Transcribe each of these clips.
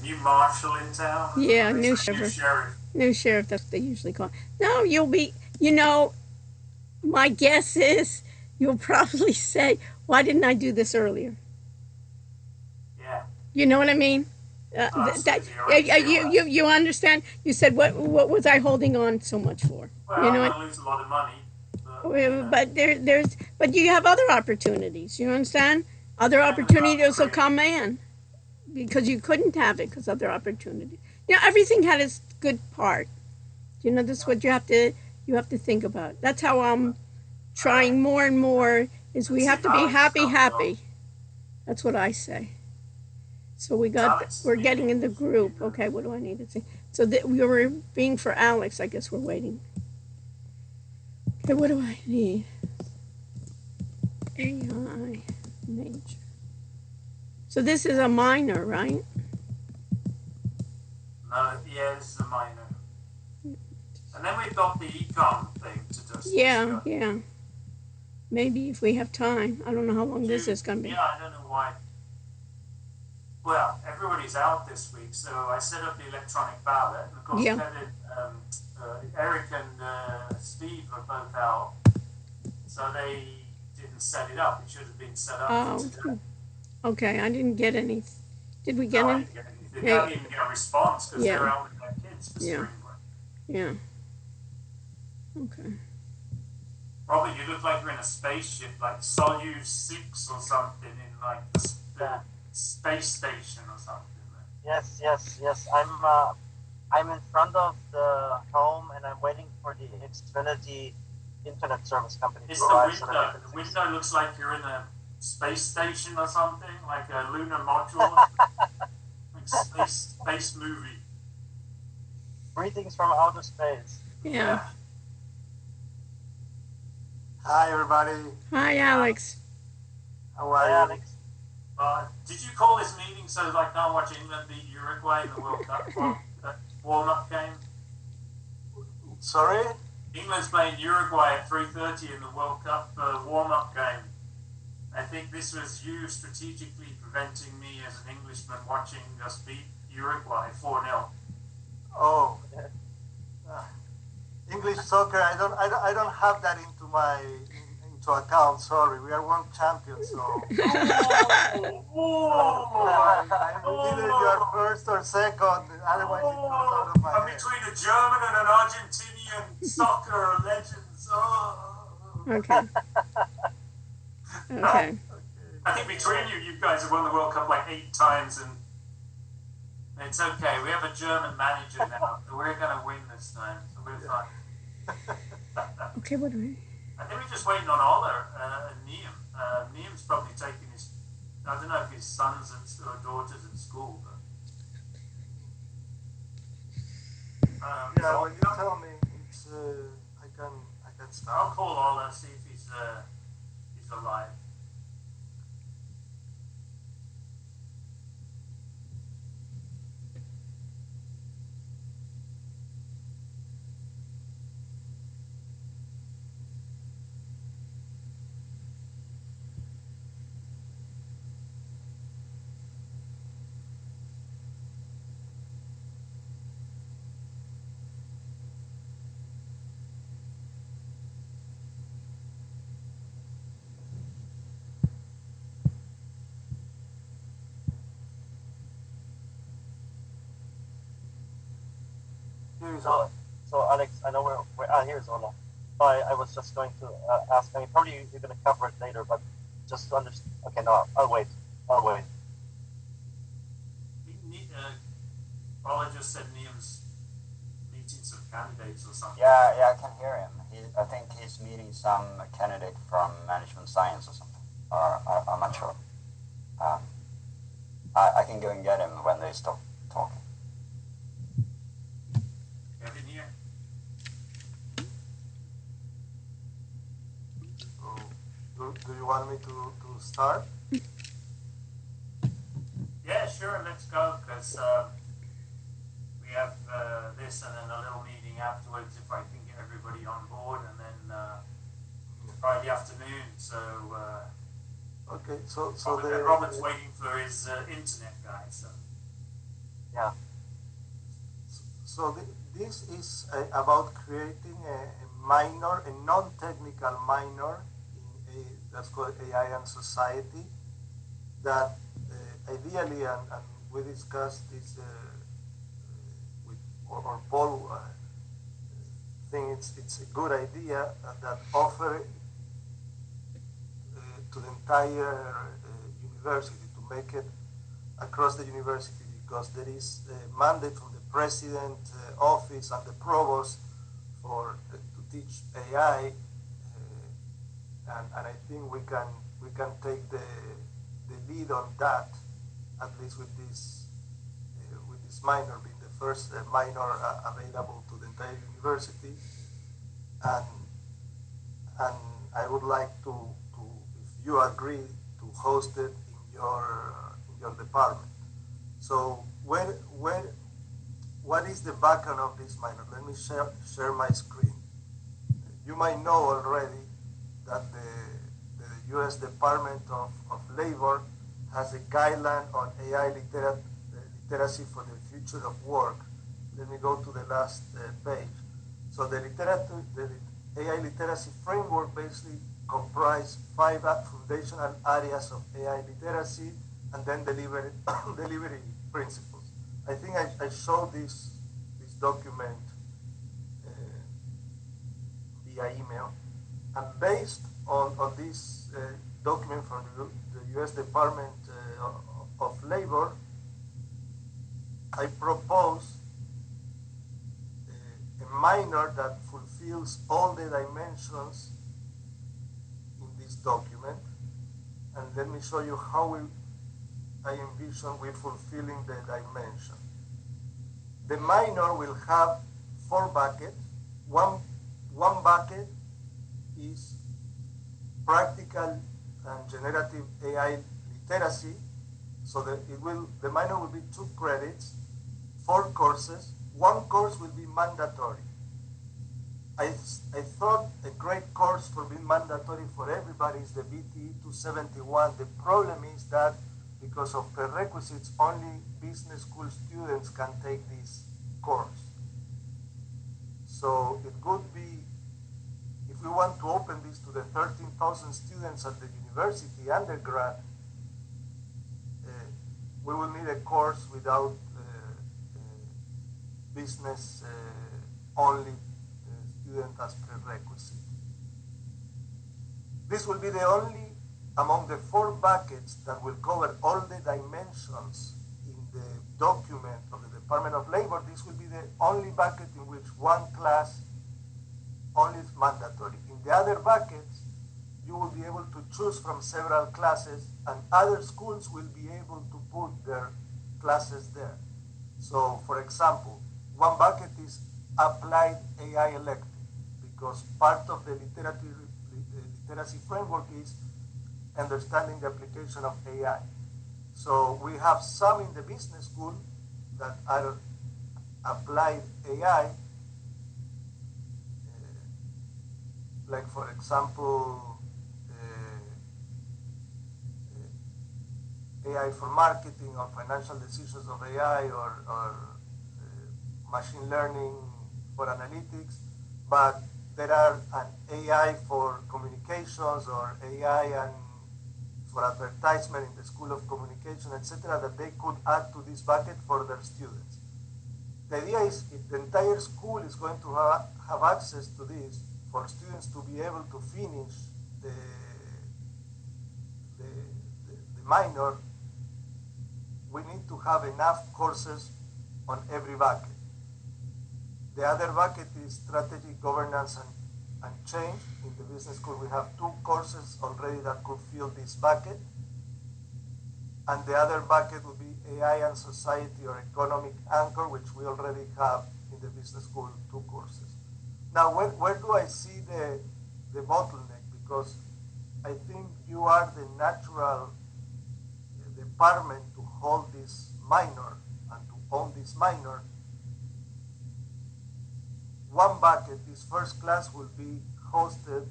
new marshal in town? Yeah, New new sheriff. sheriff. New sheriff, that's what they usually call it. No, you'll be, my guess is you'll probably say, why didn't I do this earlier? Yeah. You know what I mean? You understand? You said, what was I holding on so much for? Well, you know I'm what? going to lose a lot of money. But you have other opportunities. You understand? Other opportunities will come in because you couldn't have it because other opportunities. Everything had its good part. This is what you have to think about. That's how I'm trying more and more. Is we have to be happy. That's what I say. So we're getting in the group. Okay, what do I need to say? So we were being for Alex. I guess we're waiting. Okay, what do I need? AI major. So this is a minor, right? No, yeah, this is a minor. And then we've got the econ thing to just discuss. Yeah. Maybe if we have time. I don't know how long this is going to be. Yeah, I don't know why. Well, everybody's out this week, so I set up the electronic ballot. And of course, Eric and Steve are both out, so they didn't set it up. It should have been set up for today. Okay, I didn't get any. Did we get any? I didn't get anything. They didn't even get a response because they're out with their kids for spring break. Yeah. Okay. Robert, you look like you're in a spaceship, like Soyuz 6 or something, in like the space station or something. Yes. I'm in front of the home and I'm waiting for the Xfinity internet service company to arrive. The window looks like you're in a space station or something, like a lunar module, like space movie. Greetings from outer space. Yeah. Hi, everybody. Hi, Alex. How are you? Alex. Did you call this meeting so that I can't watch England beat Uruguay in the World Cup warm-up game? Sorry? England's playing Uruguay at 3:30 in the World Cup warm-up game. I think this was you strategically preventing me as an Englishman watching us beat Uruguay 4-0. Oh. English soccer, I don't have that into account. Sorry, we are world champions, so either you are first or second. Otherwise, it goes out of my head. Between a German and an Argentinian soccer legends. Okay. Okay. I think between you guys have won the World Cup like 8 times, and it's okay. We have a German manager now, so we're going to win this time. So we're fine. Okay, what do we? I think we're just waiting on Ola and Liam. Liam's probably taking his. I don't know if his sons or daughters at school, but. When you tell me, it's I can start. I'll call Ola, see if he's alive. So Alex, I know here's Ola. I was just going to ask. I mean, probably you're going to cover it later, but just to understand. Okay, no, I'll wait. Ola just said Liam's meeting some candidates or something. Yeah, I can hear him. I think he's meeting some candidate from management science or something. I'm not sure. I can go and get him when they stop talking. Do you want me to start? Yeah, sure, let's go, because we have this and then a little meeting afterwards if I can get everybody on board, and then Friday afternoon, so... okay, so Robert's waiting for his internet guy, so... Yeah. So this is about creating a minor, a non-technical minor in that's called AI and society. That ideally, and we discussed this with or Paul. Think it's a good idea that offer to the entire university to make it across the university, because there is a mandate from the president office and the provost to teach AI, and I think we can take the lead on that, at least with this minor being the first minor available to the entire university, and I would like to if you agree, to host it in your department. So what is the background of this minor? Let me share my screen. You might know already that the U.S. Department of Labor has a guideline on AI literacy for the future of work. Let me go to the last page. So the AI literacy framework basically comprises 5 foundational areas of AI literacy, and then delivery principles. I think I showed this document via email, and based on this document from the U.S. Department of Labor, I propose a minor that fulfills all the dimensions in this document, and let me show you how I envision we fulfilling the dimension. The minor will have 4 buckets. One bucket is practical and generative AI literacy, so that the minor will be 2 credits, 4 courses. 1 course will be mandatory. I thought a great course for being mandatory for everybody is the BTE 271. The problem is that because of prerequisites, only business school students can take this course. So it would be, if we want to open this to the 13,000 students at the university undergrad, we will need a course without business only student as prerequisite. This will be the only among the 4 buckets that will cover all the dimensions in the document of the Department of Labor. This will be the only bucket in which 1 class only is mandatory. In the other buckets, you will be able to choose from several classes, and other schools will be able to put their classes there. So, for example, 1 bucket is applied AI elective, because part of the literacy framework is understanding the application of AI. So we have some in the business school that are applied AI, like for example, AI for marketing or financial decisions of AI, or machine learning for analytics, but there are an AI for communications, or AI and for advertisement in the School of Communication, etc., that they could add to this bucket for their students. The idea is, if the entire school is going to have access to this, for students to be able to finish the minor, we need to have enough courses on every bucket. The other bucket is strategic governance and change. In the business school, we have 2 courses already that could fill this bucket. And the other bucket would be AI and society, or economic anchor, which we already have in the business school 2 courses. Now, where do I see the bottleneck? Because I think you are the natural department to hold this minor and to own this minor. 1 bucket, this first class, will be hosted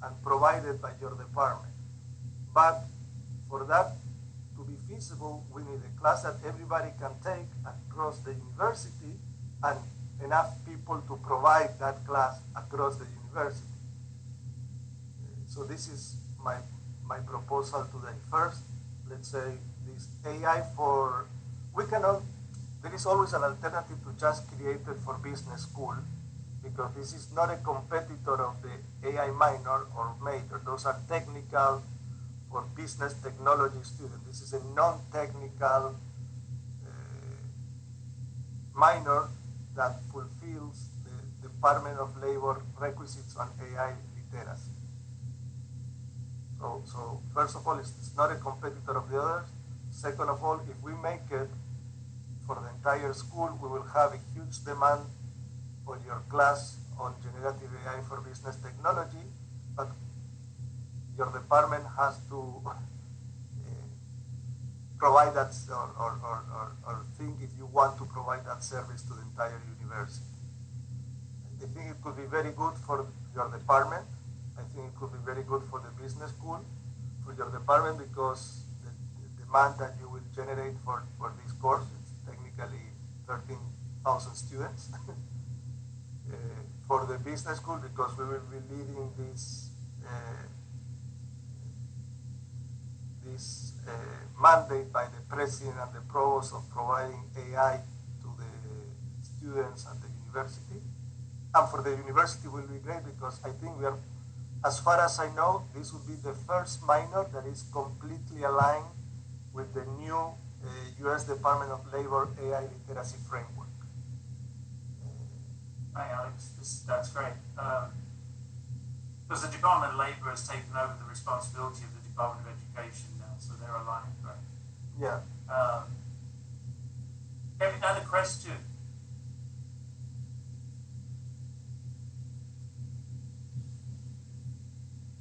and provided by your department. But for that to be feasible, we need a class that everybody can take across the university and enough people to provide that class across the university. So this is my proposal today. First, let's say this AI for, there is always an alternative to just created for business school, because this is not a competitor of the AI minor or major. Those are technical for business technology students. This is a non-technical minor that fulfills the Department of Labor requisites on AI literacy. So first of all, it's not a competitor of the others. Second of all, if we make it for the entire school, we will have a huge demand for your class on generative AI for business technology, but your department has to provide that or think if you want to provide that service to the entire university. I think it could be very good for your department. I think it could be very good for the business school, for your department, because the demand that you will generate for this course is technically 13,000 students. For the business school, because we will be leading this mandate by the president and the provost of providing AI to the students at the university. And for the university will be great, because I think we are, as far as I know, this would be the first minor that is completely aligned with the new U.S. Department of Labor AI literacy framework. Hi, Alex. That's great. Because the Department of Labor has taken over the responsibility of the Department of Education now, so they're aligned, right? Yeah. Kevin had a question.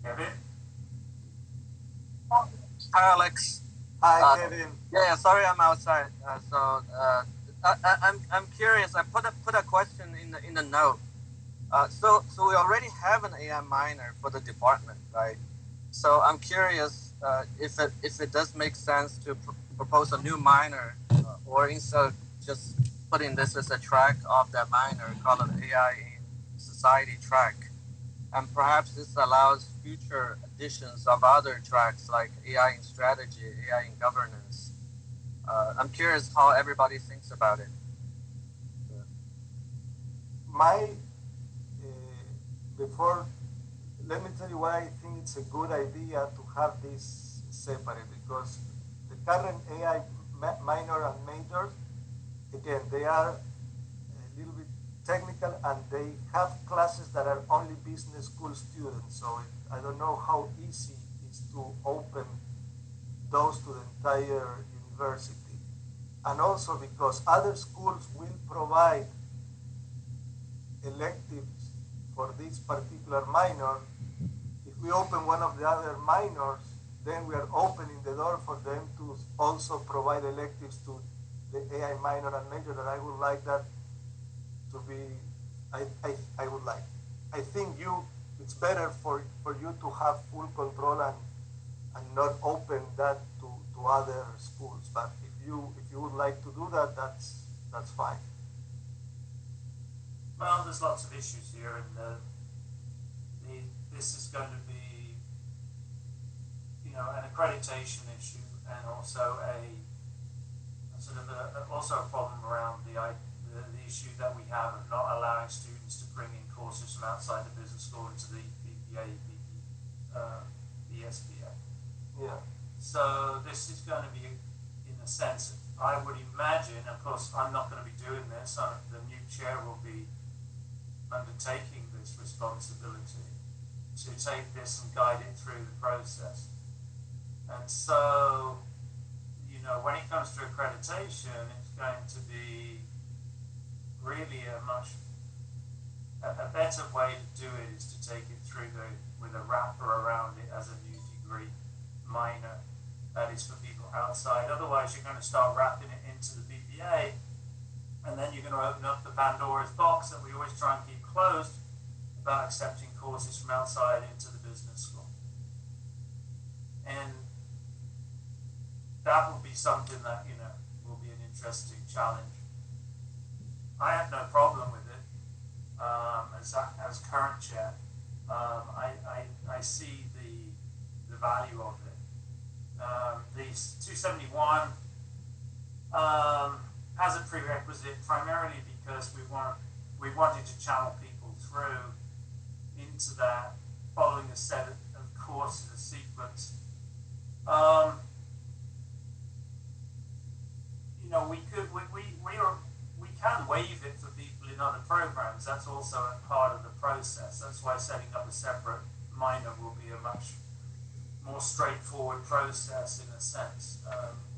Kevin? Hi, Alex. Hi, Kevin. Yeah, sorry, I'm outside. I'm curious. I put a question in the note. So we already have an AI minor for the department, right? So I'm curious if it does make sense to propose a new minor, or instead of just putting this as a track of that minor, call it AI in Society track, and perhaps this allows future additions of other tracks like AI in Strategy, AI in Governance. I'm curious how everybody thinks about it. Let me tell you why I think it's a good idea to have this separate, because the current AI minor and majors, again, they are a little bit technical, and they have classes that are only business school students. So I don't know how easy it is to open those to the entire university. And also because other schools will provide electives for this particular minor. If we open one of the other minors, then we are opening the door for them to also provide electives to the AI minor and major, that I would like that to be, I would like. I think it's better for you to have full control and not open that to other schools. But if you would like to do that, that's fine. Well, there's lots of issues here, and this is going to be, an accreditation issue, and also a sort of also a problem around the issue that we have of not allowing students to bring in courses from outside the business school into the BPA, the SBA. Yeah. So this is going to be, in a sense, I would imagine, of course, I'm not going to be doing this. The new chair will be undertaking this responsibility to take this and guide it through the process. And so, when it comes to accreditation, it's going to be really a better way to do it is to take it through with a wrapper around it as a new degree minor that is for people outside. Otherwise, you're going to start wrapping it into the BBA, and then you're going to open up the Pandora's box that we always try and keep closed about accepting courses from outside into the business school. And that will be something that, you know, will be an interesting challenge. I have no problem with it as current chair. I see the value of it. The 271 has a prerequisite primarily because we wanted to channel people through into that, following a set of courses, a sequence. You know, we can waive it for people in other programs. That's also a part of the process. That's why setting up a separate minor will be a much more straightforward process in a sense,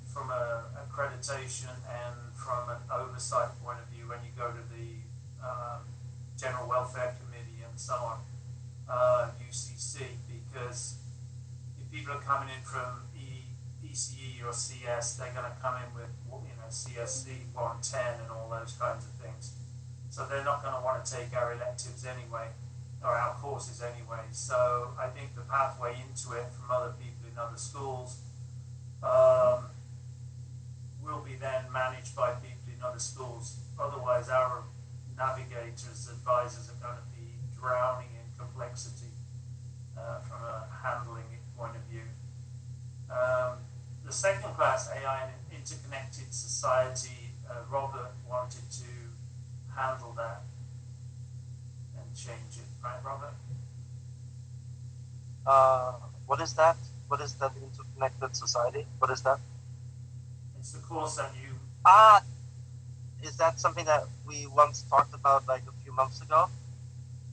from a accreditation and from an oversight point of view when you go to the General Welfare Committee and so on, UCC, because if people are coming in from ECE or CS, they're going to come in with, you know, CSC 110 and all those kinds of things. So they're not going to want to take our electives anyway, or our courses anyway. So I think the pathway into it from other people in other schools will be then managed by people in other schools. Otherwise, our navigators, advisors are going to be drowning in complexity from a handling point of view. The second class, AI and Interconnected Society, Robert wanted to handle that and change it, right, Robert? What is that? What is that interconnected society? What is that? It's the course that you... Is that something that we once talked about like a few months ago?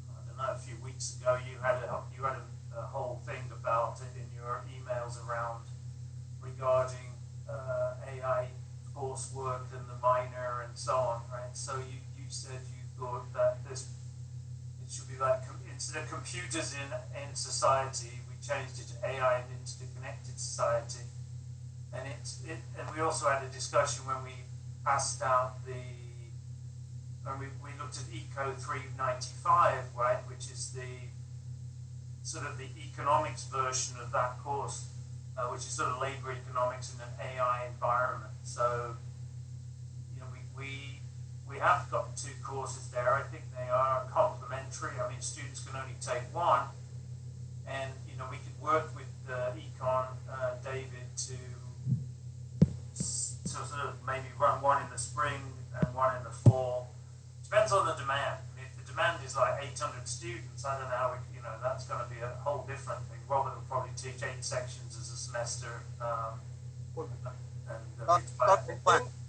I don't know, a few weeks ago you had a whole thing about it in your emails around regarding AI coursework and the minor and so on, right? So you said you thought that it should be like, instead of computers in society, we changed it to AI and interconnected society. And and we also had a discussion when we passed out when we looked at Eco 395, right, which is the sort of the economics version of that course, which is sort of labor economics in an AI environment. So, you know, we have got two courses there. I think they are complementary. I mean, students can only take one, and you know, we could work with Econ David to sort of maybe run one in the spring and one in the fall. Depends on the demand. I mean, if the demand is like 800 students, I don't know how you know, that's going to be a whole different thing. Robert will probably teach 8 sections as a semester.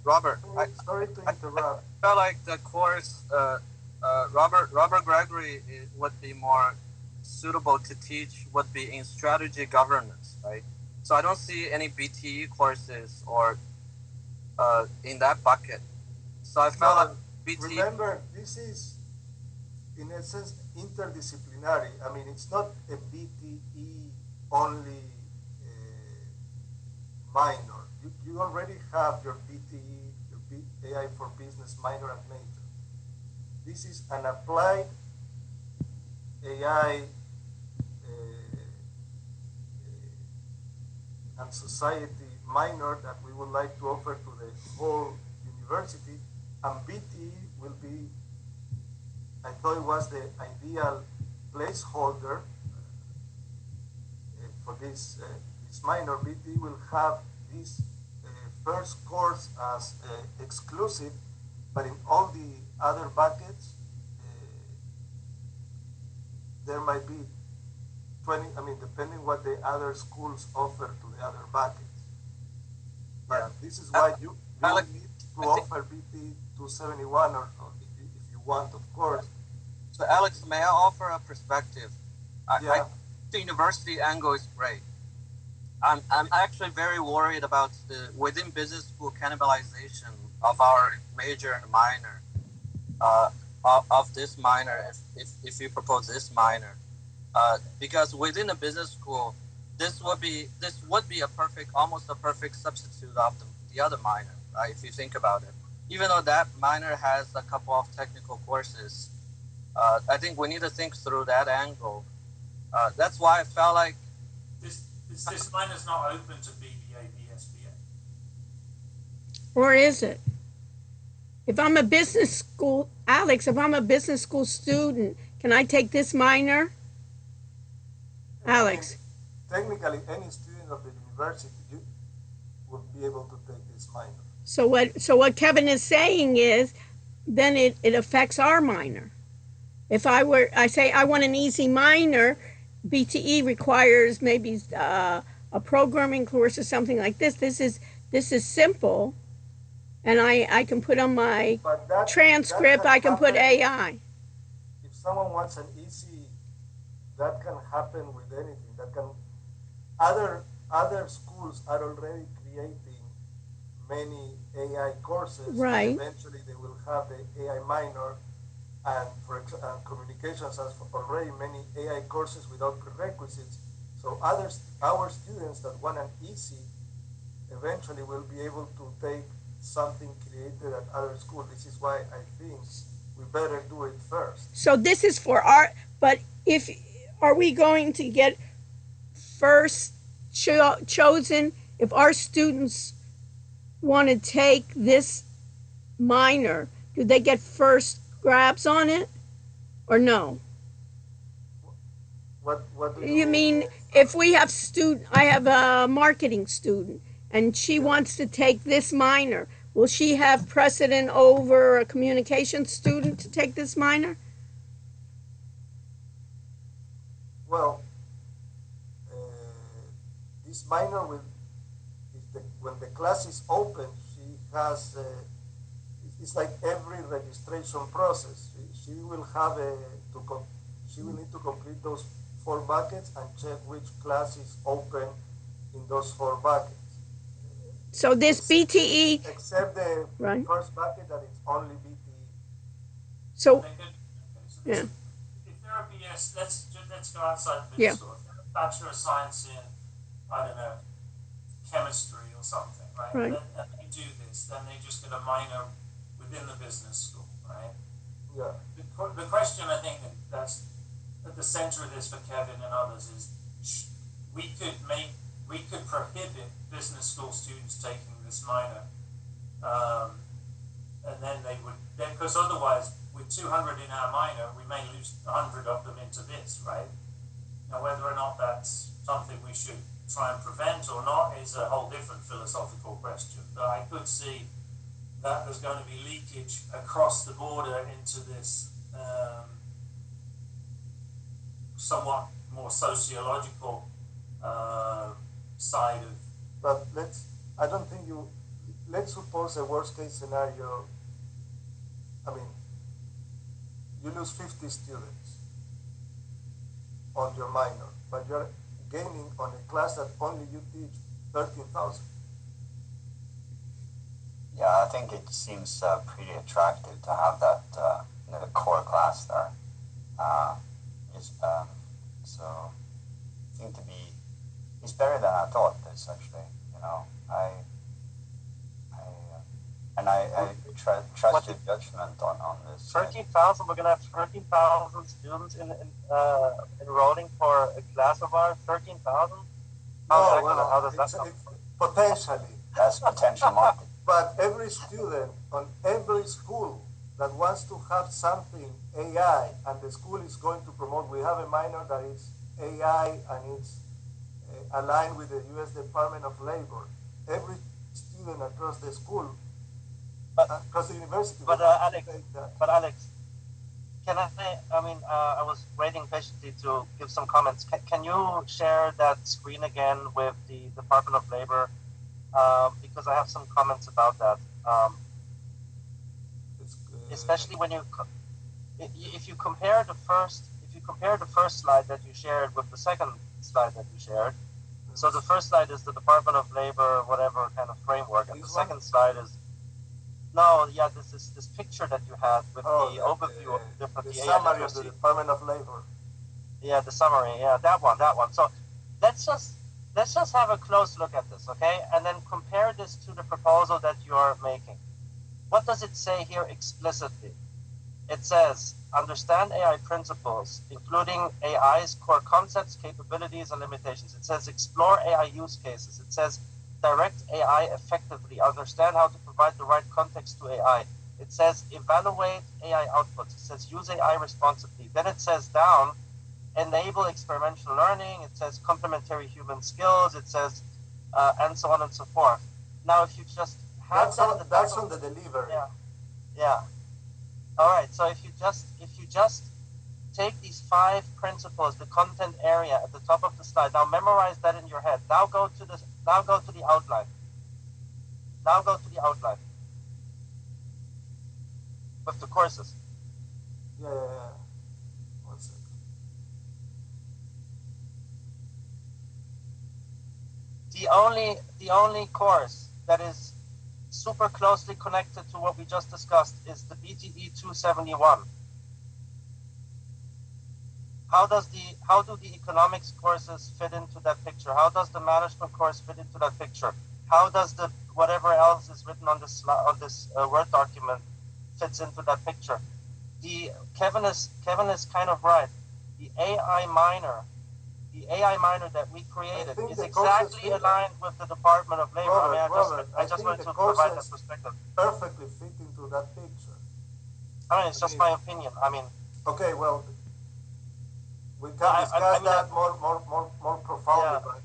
Robert, sorry to interrupt. I felt like the course, Robert Gregory would be more suitable to teach would be in strategy governance, right? So I don't see any BTE courses or in that bucket. So I felt like BTE... Remember, this is, in essence, interdisciplinary. I mean, it's not a BTE only minor. You already have your BTE, your AI for business minor and major. This is an applied AI and society minor that we would like to offer to the whole university, and BTE will be, I thought it was the ideal placeholder for this minor. BTE will have this first course as exclusive, but in all the other buckets, there might be 20, I mean, depending what the other schools offer to the other buckets. But this is why you need to offer BT 271 or if you want, of course. So Alex, may I offer a perspective? The university angle is great. I'm actually very worried about the within business school cannibalization of our major and minor, of this minor, if you propose this minor. Because within a business school, this would be almost a perfect substitute of the other minor, right? If you think about it, even though that minor has a couple of technical courses, I think we need to think through that angle. That's why I felt like this minor is not open to BBA, BSBA. Or is it? If I'm a business school, Alex, if I'm a business school student, can I take this minor? Alex. Technically, any student of the university would be able to take this minor. So what Kevin is saying is, then it affects our minor. If I say I want an easy minor, BTE requires maybe a programming course or something like this. This is simple, and I can put on my transcript. I can put AI. If someone wants an easy, that can happen with anything. That can other schools are already creating many AI courses. Right. Eventually, they will have the AI minor. And for communications has already many AI courses without prerequisites. So our students that want an easy eventually will be able to take something created at other schools. This is why I think we better do it first. So this is for but are we going to get first chosen if our students want to take this minor? Do they get first grabs on it, or no? What do you mean? If we have I have a marketing student, and she wants to take this minor. Will she have precedent over a communication student to take this minor? Well, this minor will, when the class is open, she has. It's like every registration process. She will have she will need to complete those 4 buckets and check which class is open in those 4 buckets. So this BTE, except the right. first bucket that it's only BTE. So yeah. If they're a BS, let's go outside the business school. If they're a Bachelor of Science in, I don't know, chemistry or something, right? Right. And they do this, then they just get a minor within the business school, right? Yeah. The question I think that's at the center of this for Kevin and others is we could prohibit business school students taking this minor, and then they would, because otherwise with 200 in our minor we may lose 100 of them into this, right? Now whether or not that's something we should try and prevent or not is a whole different philosophical question, but I could see that there's going to be leakage across the border into this somewhat more sociological side of. But I don't think let's suppose a worst case scenario. I mean, you lose 50 students on your minor, but you're gaining on a class that only you teach 13,000. Yeah, I think it seems pretty attractive to have that the core class there. So I think it's better than I thought. This actually, I trust your judgment on this. 13,000. We're gonna have 13,000 students enrolling for a class of ours. 13,000. How does that come? Potentially. That's potential market. But every student on every school that wants to have something AI, and the school is going to promote, we have a minor that is AI and it's aligned with the U.S. Department of Labor. Every student across the school, across the university. But Alex, can I was waiting patiently to give some comments. Can you share that screen again with the Department of Labor? Because I have some comments about that. Especially when if you compare the first slide that you shared with the second slide that you shared. So the first slide is the Department of Labor, whatever kind of framework, and the second slide is this picture that you had with the overview of the different the summary of the Department of Labor. Yeah, the summary. Yeah, that one. So let's just have a close look at this, okay? And then compare this to the proposal that you're making. What does it say here explicitly? It says, understand AI principles, including AI's core concepts, capabilities, and limitations. It says, explore AI use cases. It says, direct AI effectively, understand how to provide the right context to AI. It says evaluate AI outputs. It says use AI responsibly. Then it says down, enable experiential learning. It says complementary human skills. It says and so on and so forth. Now, if you just have that's on the delivery. Yeah, yeah. All right. So if you just take these 5 principles, the content area at the top of the slide. Now memorize that in your head. Now go to the outline. Now go to the outline with the courses. Yeah. 1 second. The only course that is super closely connected to what we just discussed is the BTE 271. How do the economics courses fit into that picture? How does the management course fit into that picture? How does the whatever else is written on this Word document fits into that picture? Kevin is kind of right. The AI minor that we created is exactly aligned with the Department of Labor. Robert, I just wanted to provide that perspective. Perfectly fit into that picture. It's just my opinion. Okay, well, we can discuss that more profoundly. But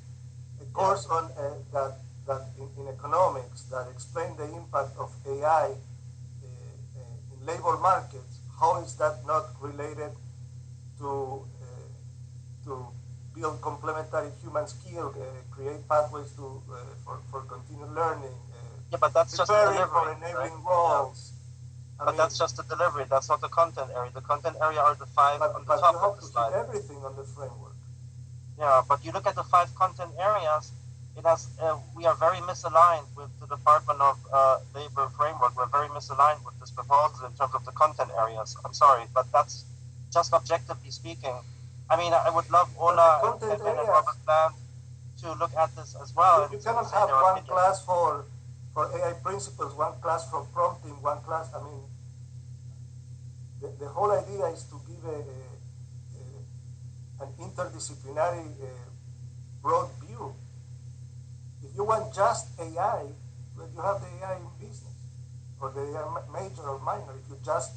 a course on that in economics that explain the impact of AI in labor markets. How is that not related to build complementary human skill, create pathways for continued learning? But that's just the delivery, for enabling roles. But that's just the delivery. That's not the content area. The content area are the 5 on the top of the slide. But you have to keep everything on the framework. Yeah, but you look at the 5 content areas. It has. We are very misaligned with the Department of Labor framework. We're very misaligned with this proposal in terms of the content areas. I'm sorry, but that's just objectively speaking. I would love Ola and Kevin and Robert Plant to look at this as well. You cannot have one class for AI principles, one class for prompting, one class. The whole idea is to give an interdisciplinary broad view. If you want just AI, well, you have the AI in business, or the AI major or minor. If you just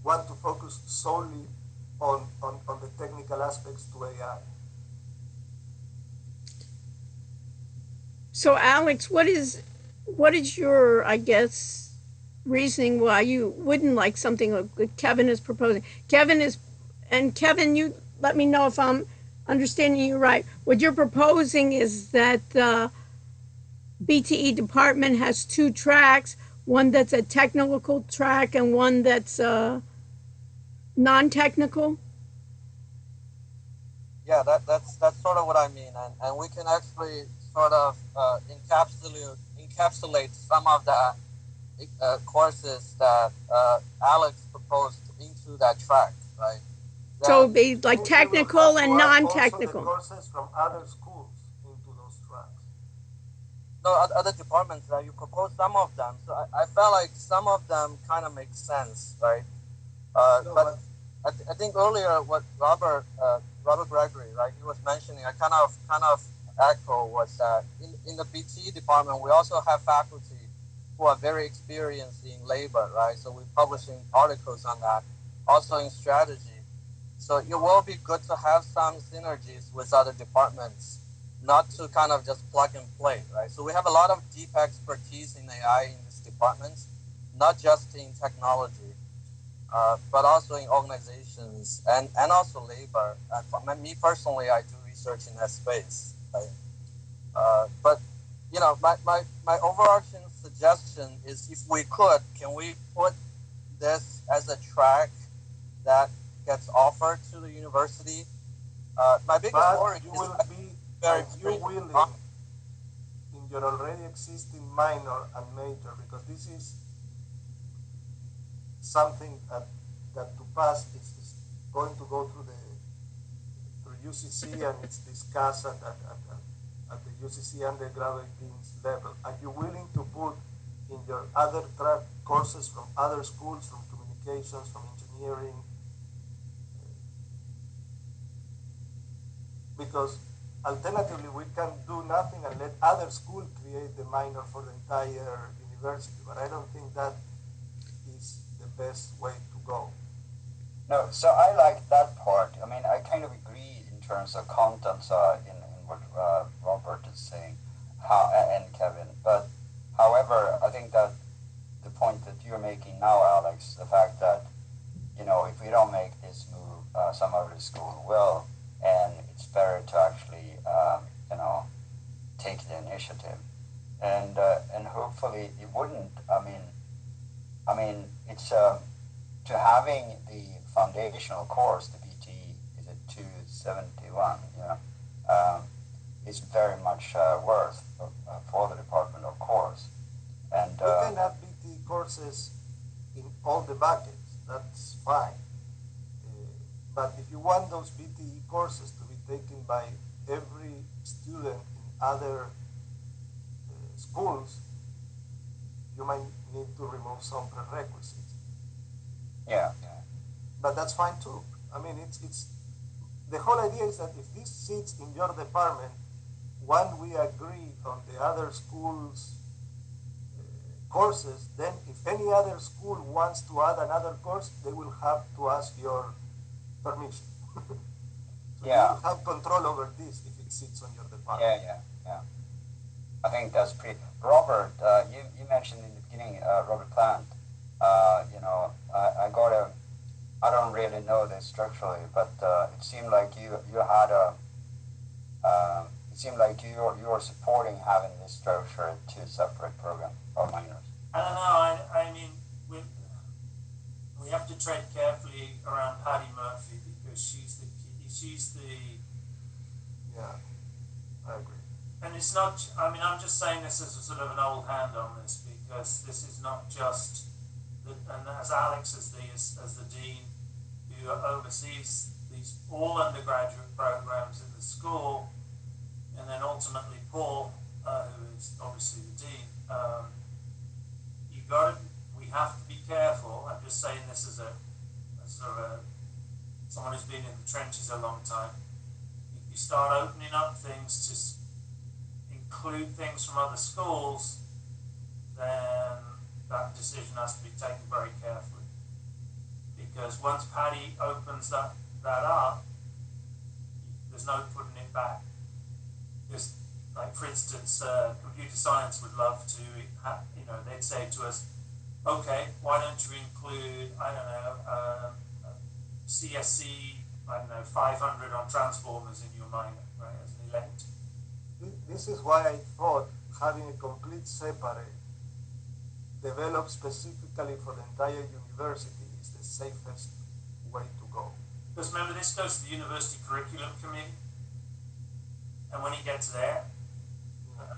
want to focus solely on the technical aspects to AI. So, Alex, what is your, I guess, reasoning why you wouldn't like something like Kevin is proposing? Kevin, you let me know if I'm understanding you right. What you're proposing is that the BTE department has 2 tracks, one that's a technical track and one that's non-technical. Yeah, that's sort of what I mean, and we can actually sort of encapsulate some of the courses that Alex proposed into that track, right? So it would be like technical and non-technical. Also the courses from other schools into those tracks. No, other departments that you proposed some of them. So I felt like some of them kind of make sense, right? But I think earlier what Robert Gregory, right, he was mentioning, I kind of echo was that in the BT department we also have faculty who are very experienced in labor, right? So we're publishing articles on that, also in strategy. So it will be good to have some synergies with other departments, not to kind of just plug and play, right? So we have a lot of deep expertise in AI in this department, not just in technology, but also in organizations and also labor. And for me personally, I do research in that space, right? But my overarching suggestion is, if we could, can we put this as a track that gets offered to the university? My biggest worry is very willing in your already existing minor and major, because this is something that to pass is going to go through UCC, and it's discussed at the UCC undergraduate dean's level. Are you willing to put in your other track courses from other schools, from communications, from engineering? Because alternatively, we can do nothing and let other schools create the minor for the entire university. university, but I don't think that is the best way to go. No, so I like that part. I mean, I kind of agree in terms of content in what Robert is saying, and Kevin. But however, I think that the point that you're making now, Alex, the fact that, you know, if we don't make this move, some other school will, and it's better to actually, you know, take the initiative, and hopefully it wouldn't. I mean, it's to having the foundational course, the BT, is it 271? Yeah, is very much worth for the department, of course. And we can have BT courses in all the buckets. That's fine. But if you want those BTE courses to be taken by every student in other schools, you might need to remove some prerequisites. Yeah. But that's fine too. I mean, it's the whole idea is that if this sits in your department, when we agree on the other schools' courses, then if any other school wants to add another course, they will have to ask your permission. So you will have control over this if it sits on your department. Yeah. I think that's pretty. Robert, you mentioned in the beginning, Robert Plant. You know, I don't really know this structurally, but it seemed like you had a. It seemed like you're supporting having this structure in two separate programs or minors. I don't know. I mean, we have to tread carefully around Patty Murphy because she's the. Yeah, I agree. And it's not. I mean, I'm just saying this as a sort of an old hand on this because this is not just. And as Alex as the dean who oversees these all undergraduate programs in the school, and then ultimately Paul, who is obviously the dean. We have to be careful. I'm just saying this as someone who's been in the trenches a long time. If you start opening up things to include things from other schools, then that decision has to be taken very carefully. Because once Patty opens that up, there's no putting it back. Because, like for instance, computer science would love to, they'd say to us, okay, why don't you include, CSC, 500 on transformers in your minor, right, as an elective. This is why I thought having a complete separate developed specifically for the entire university is the safest way to go. Because remember, this goes to the University Curriculum Committee, and when it gets there,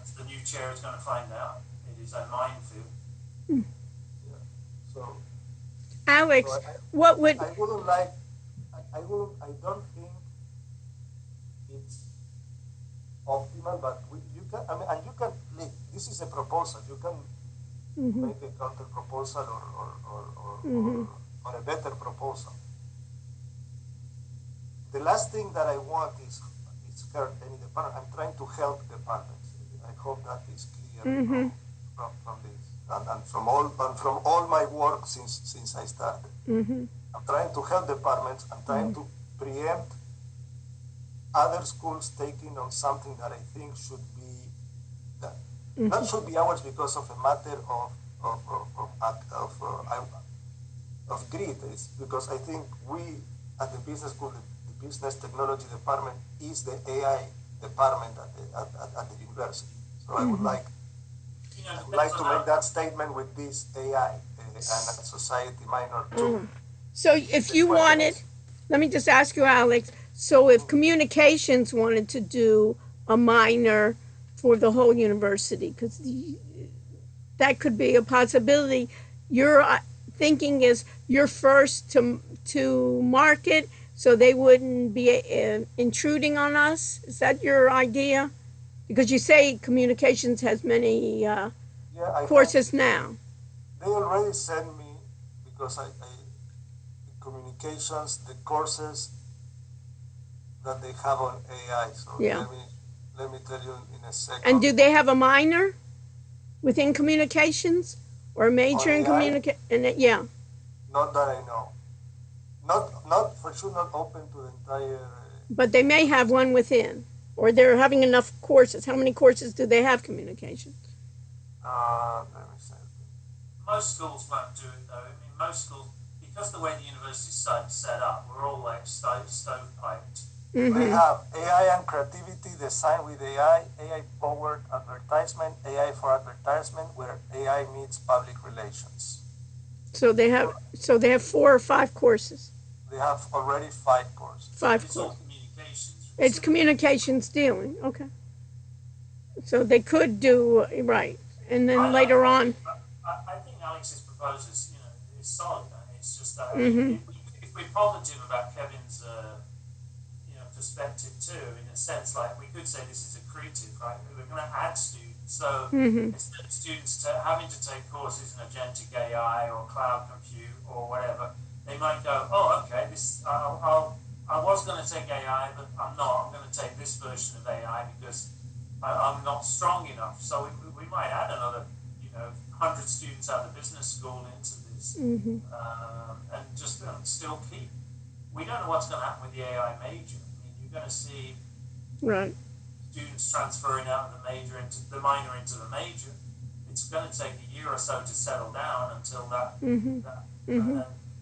as the new chair is going to find out, it is a minefield. Yeah. So, Alex, what would I don't think it's optimal, but this is a proposal. You can make a counter proposal or a better proposal. The last thing that I want is hurt any department. I'm trying to help departments. I hope that is clear from this and from all my work since I started. I'm trying to help departments. I'm trying to preempt other schools taking on something that I think should be done. That should be ours because of a matter of greed. It's because I think we at the business school, the business technology department is the AI department at the university. So I would like to make that statement with this AI and society minor too. So if you wanted, let me just ask you, Alex, so if communications wanted to do a minor for the whole university, because that could be a possibility, your thinking is you're first to market so they wouldn't be intruding on us? Is that your idea? Because you say communications has many courses now. They already sent me, because I communications, the courses that they have on AI. So let me tell you in a second. And do they have a minor? within communications or a major On in AI? communication? Yeah. Not that I know. Not for sure. Not open to the entire. But they may have one within, or they're having enough courses. How many courses do they have communication? Let me say. Most schools won't do it though. I mean, most schools, because the way the university's set up, we're all like stovepiped. Mm-hmm. We have AI and creativity, design with AI powered advertisement, AI for advertisement, where AI meets public relations. So they have 4 or 5 courses. They have already 5 courses. 5 It's courses. all communications. It's communications dealing. Okay. So they could do right, and then later on. I think Alex's proposal is, is solid. It's just that Mm-hmm. if we're positive about Kevin's, perspective too, in a sense, like we could say this is accretive, right? We're going to add students, so Mm-hmm. instead of students having to take courses in agentic AI or cloud compute or whatever, they might go, oh, okay, I was going to take AI, but I'm not. I'm going to take this version of AI because I'm not strong enough. So we might add another, 100 students out of the business school into this, Mm-hmm. and just still keep. We don't know what's going to happen with the AI major. I mean, you're going to see Right. students transferring out of the major into the minor into the major. It's going to take a year or so to settle down until that. Mm-hmm. Mm-hmm.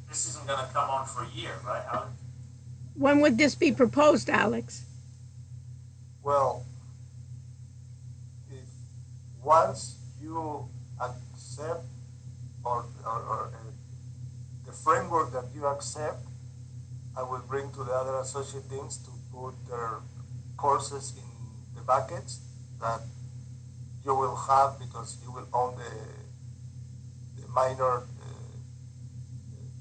This isn't going to come on for a year, right, Alex? When would this be proposed, Alex? Well, if once you accept or the framework that you accept, I will bring to the other associate deans to put their courses in the buckets that you will have because you will own the minor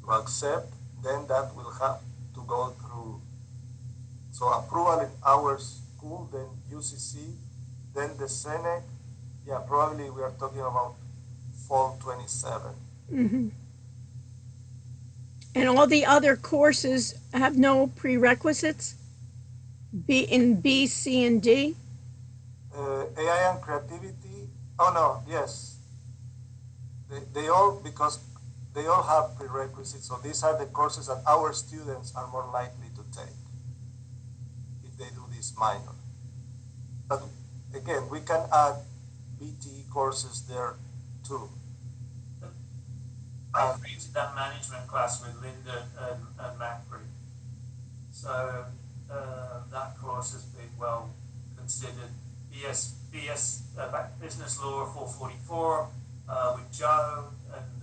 to accept. Then that will have to go through. So approval in our school, then UCC, then the Senate. Yeah, probably we are talking about fall 27. Mm-hmm. And all the other courses have no prerequisites? B, C, and D? AI and creativity. Oh no, yes. They all, because they all have prerequisites. So these are the courses that our students are more likely to take if they do this minor. But again, we can add BTE courses there too. I created that management class with Linda and Macri. So that course has been well considered. BS Business Law 444 with Joe and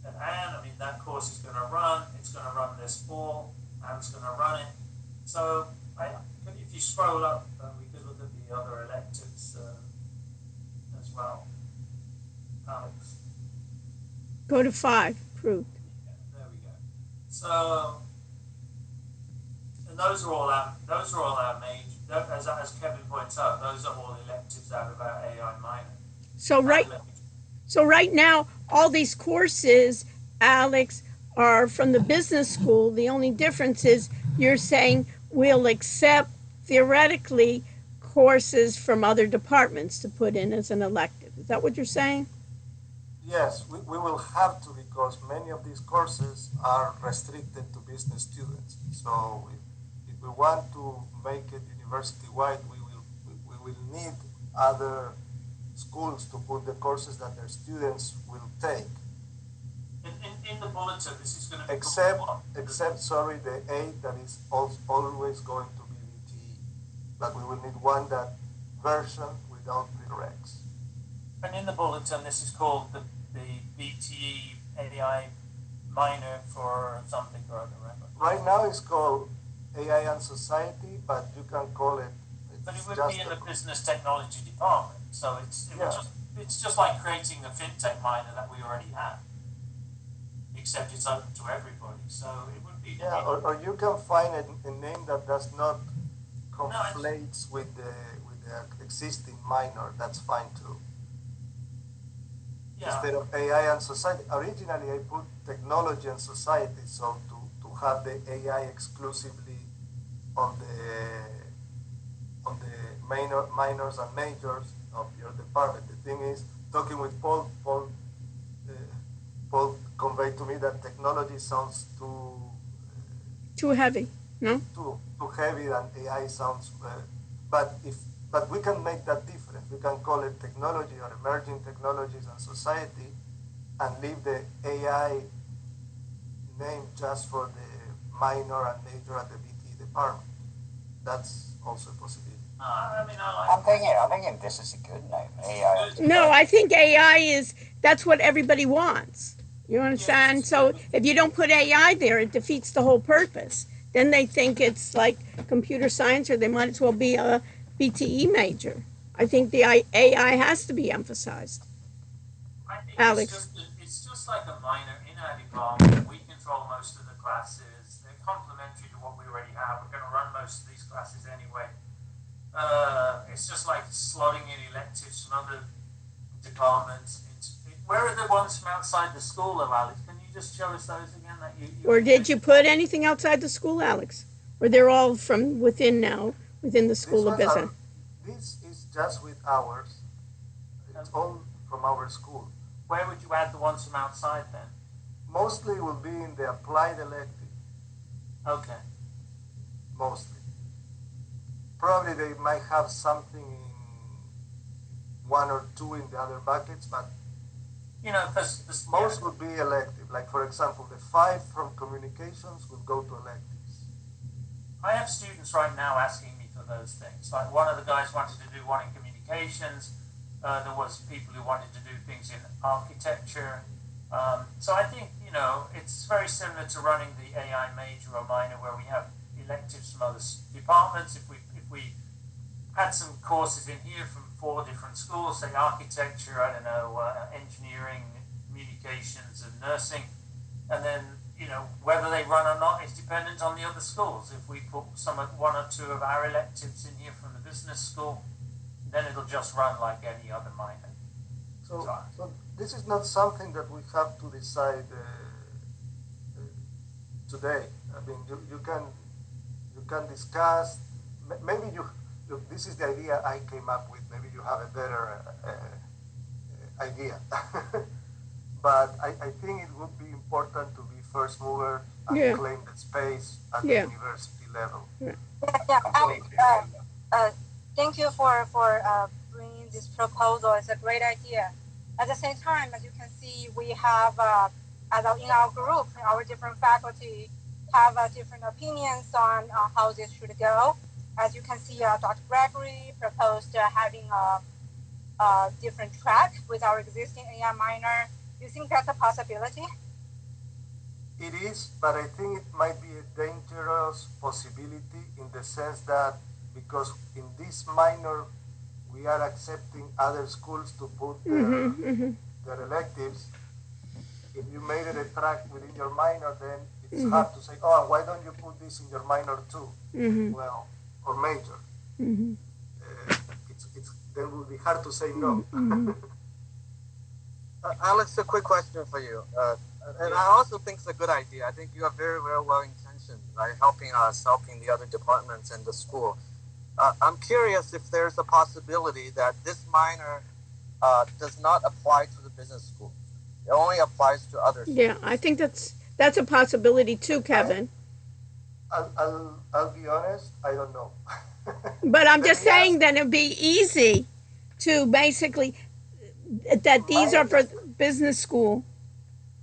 Anne. I mean, that course is going to run. It's going to run this fall. Anne's going to run it. So if you scroll up, we could look at the other electives as well. Alex. Go to 5, approved. Yeah, there we go. So, and those are all our major. As Kevin points out, those are all electives out of our AI minor. So right now, all these courses, Alex, are from the business school. The only difference is you're saying we'll accept theoretically courses from other departments to put in as an elective. Is that what you're saying? Yes, we will have to because many of these courses are restricted to business students. So if we want to make it university-wide, we will need other schools to put the courses that their students will take. In the bulletin, this is going to be except sorry, the 8 that is always going to be VTE. But we will need one that version without prereqs. And in the bulletin, this is called the BTE AI minor for something or other, right? Right now it's called AI and Society, but you can call it. But it would be in the business technology department, so it's just like creating the fintech minor that we already have, except it's open to everybody. So it would be. Yeah, or you can find a name that does not conflates with the existing minor. That's fine too. Yeah. Instead of AI and Society, originally I put technology and society, so to have the AI exclusively on the minors and majors, of your department. The thing is, talking with Paul conveyed to me that technology sounds too heavy, no? Too heavy, and AI sounds. But we can make that difference. We can call it technology or emerging technologies and society, and leave the AI name just for the minor and major at the BT department. That's also a possibility. I'm thinking this is a good name. AI. No, I think AI that's what everybody wants. You understand? So if you don't put AI there, it defeats the whole purpose. Then they think it's like computer science, or they might as well be a BTE major. I think the AI has to be emphasized. I think Alex. it's just like a minor in our department. We control most of the classes. They're complementary to what we already have. We're going to run most of these classes anyway. It's just like slotting in electives from other departments. Where are the ones from outside the school, Alex? Can you just show us those again? Or did you put anything outside the school, Alex? Or they're all from within now, within the School of Business? This is just with ours. It's all from our school. Where would you add the ones from outside then? Mostly will be in the applied elective. Okay. Mostly. Probably they might have something in one or two in the other buckets, but because most would be elective. Like, for example, the 5 from communications will go to electives. I have students right now asking me for those things. Like, one of the guys wanted to do one in communications. There was people who wanted to do things in architecture. So I think, it's very similar to running the AI major or minor, where we have electives from other departments. If we had some courses in here from 4 different schools, say architecture, engineering, communications, and nursing, and then whether they run or not is dependent on the other schools. If we put one or two of our electives in here from the business school, then it'll just run like any other minor. So this is not something that we have to decide today. I mean, you can discuss. Maybe this is the idea I came up with. Maybe you have a better idea. But I think it would be important to be first mover and claim the space at the university level. Thank you for bringing this proposal. It's a great idea. At the same time, as you can see, we have, in our group, our different faculty have different opinions on how this should go. As you can see, Dr. Gregory proposed having a different track with our existing AI minor. Do you think that's a possibility? It is, but I think it might be a dangerous possibility in the sense that because in this minor we are accepting other schools to put their electives. If you made it a track within your minor, then it's hard to say, oh, why don't you put this in your minor too? Well, or major. Then it will be hard to say no. Alex, a quick question for you. And I also think it's a good idea. I think you are very, very well intentioned, right? Helping the other departments in the school. I'm curious if there's a possibility that this minor does not apply to the business school. It only applies to others. Yeah, I think that's a possibility too, Kevin. I'll be honest, I don't know. But I'm just saying that it'd be easy to basically that these are for business school.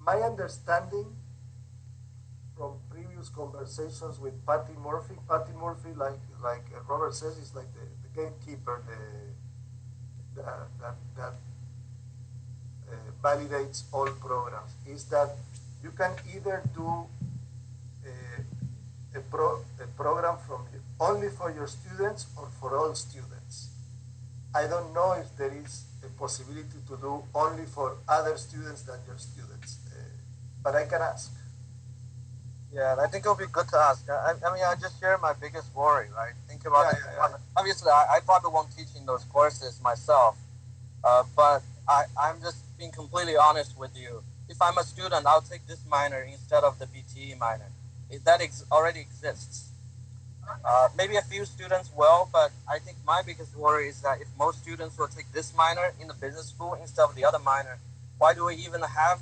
My understanding from previous conversations with Patty Murphy, like Robert says, is like the gatekeeper, that validates all programs, is that you can either do a program from only for your students or for all students. I don't know if there is a possibility to do only for other students than your students, but I can ask. Yeah, I think it'll be good to ask. I mean, I just share my biggest worry, right? Think about it. Yeah. Obviously, I probably won't teach in those courses myself, but I'm just being completely honest with you. If I'm a student, I'll take this minor instead of the BTE minor. That already exists. Maybe a few students will, but I think my biggest worry is that if most students will take this minor in the business school instead of the other minor, why do we even have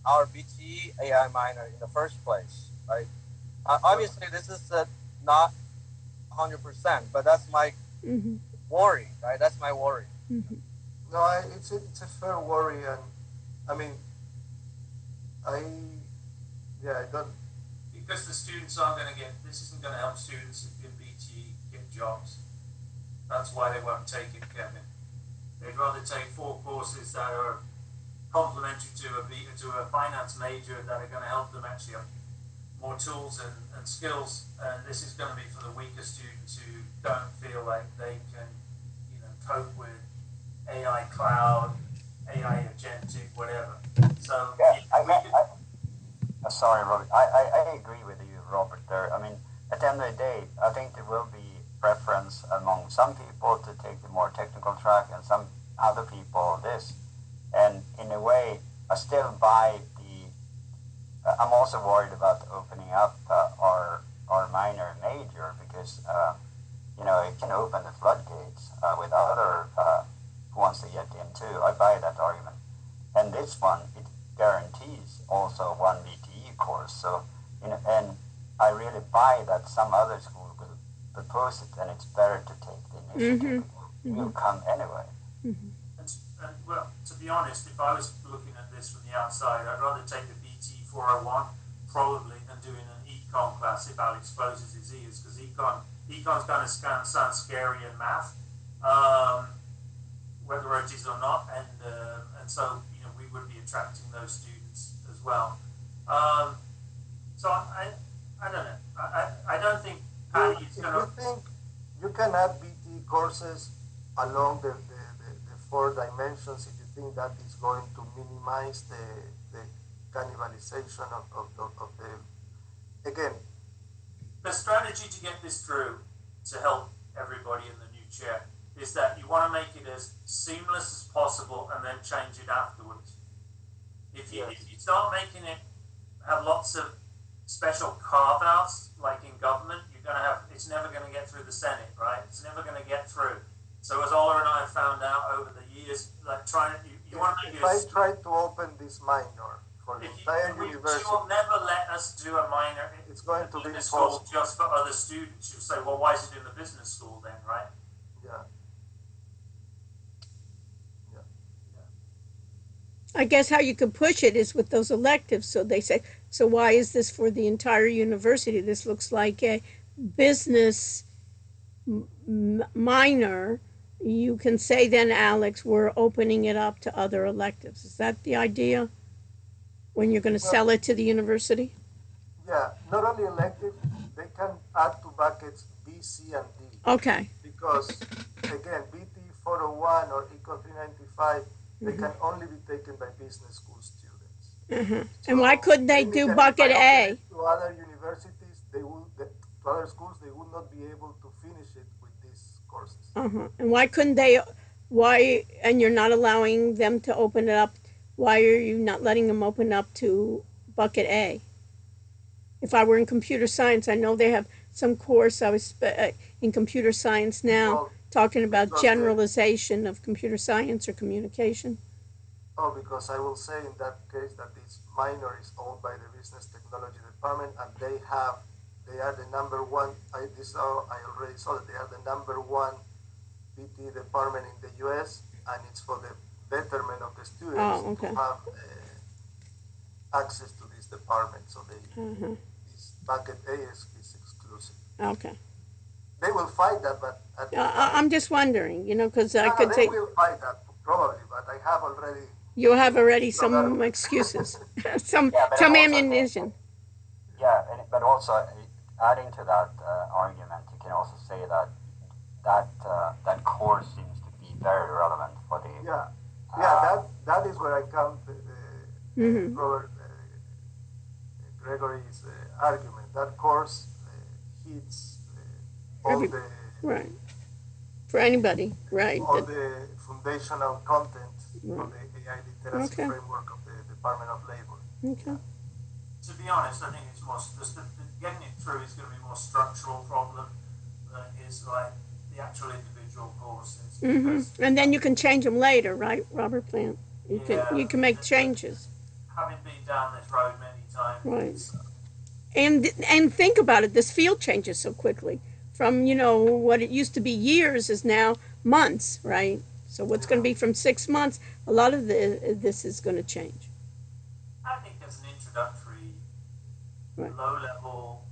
our BTE AI minor in the first place, right? Obviously, this is not 100%, but that's my worry, right? That's my worry. No, it's a fair worry, and I mean, I don't. Because the students aren't going to this isn't going to help students in BTE get jobs. That's why they won't take it, Kevin. They'd rather take 4 courses that are complementary to a finance major that are going to help them actually have more tools and skills. And this is going to be for the weaker students who don't feel like they can, cope with AI cloud, AI agentic, whatever. So sorry, Robert. I agree with you, Robert. There. I mean, at the end of the day, I think there will be preference among some people to take the more technical track, and some other people this. And in a way, I still buy the. I'm also worried about opening up our minor major because it can open the floodgates with other who wants to get in too. I buy that argument, and this one it guarantees also one BTE course. So and I really buy that some other school will propose it, and it's better to take the initiative. You'll come anyway. And well, to be honest, if I was looking at this from the outside, I'd rather take the BT 401 probably than doing an econ class if Alex closes his ears, because econ's kind of sounds scary in math, whether it is or not, and so we would be attracting those students as well. So I don't know. I don't think Patty is going to. You think you can add BT courses along the 4 dimensions if you think that is going to minimize the cannibalization of the, again, the strategy to get this through to help everybody in the new chair is that you want to make it as seamless as possible and then change it afterwards. If you start making it have lots of special carve-outs like in government, it's never going to get through the Senate, right? It's never going to get through. So as Ola and I have found out over the years, like you want to make if I try to open this minor for the entire university, she will never let us do a minor. It's going to be school just for other students. She'll say, well, why is it in the business school then, right? Yeah. I guess how you could push it is with those electives. So they say, so why is this for the entire university? This looks like a business minor. You can say then, Alex, we're opening it up to other electives. Is that the idea when you're going to sell it to the university? Yeah, not only elective, they can add to buckets B, C, and D. Okay. Because, again, BT 401 or Econ 395, they can only be taken by business school students. So and why couldn't they do bucket A? To other universities, to other schools, they would not be able to finish it with these courses. And why couldn't they? And you're not allowing them to open it up. Why are you not letting them open up to bucket A? If I were in computer science, I know they have some course. I was in computer science now, talking about generalization of computer science or communication. Oh, because I will say in that case that this minor is owned by the business technology department, and they are the number one. I already saw that they are the number one PT department in the U.S., and it's for the betterment of the students to have access to this department. So this bucket A is exclusive. Okay. They will fight that, but I'm just wondering, because I could say they will fight that probably, but I have already. You have already some excuses, some ammunition. But also adding to that argument, you can also say that course seems to be very relevant for the. That is where I come to Robert Gregory's argument. That course hits all the right for anybody, right? All the foundational content of the AI literacy framework of the Department of Labor. Okay. to be honest, I think it's more getting it through is going to be more structural problem than it is like the actual individual courses. Mm-hmm. And then you can change them later, right, Robert Plant? You can make changes. Having been down this road many times, right? And think about it. This field changes so quickly. From what it used to be years is now months, right? So what's going to be from 6 months? A lot of this is going to change. I think as an introductory, low-level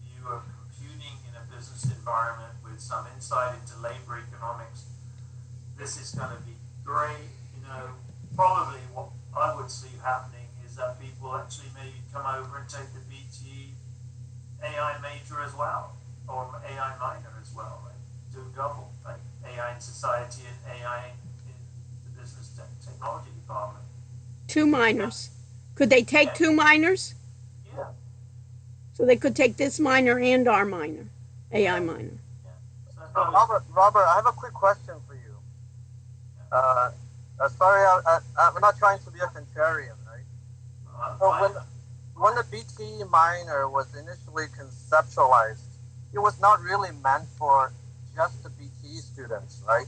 view of computing in a business environment with some insight into labor economics, this is going to be great. Probably what I would see happening is that people actually maybe come over and take the BTE AI major as well, or AI minor as well, like do double, like AI in society and AI in the business technology department. 2 minors. Could they take 2 minors? Yeah. So they could take this minor and our minor, AI minor. Yeah. So Robert, I have a quick question for you. Sorry, I'm not trying to be a contrarian, right? So when the BTE minor was initially conceptualized, it was not really meant for just the BTE students, right?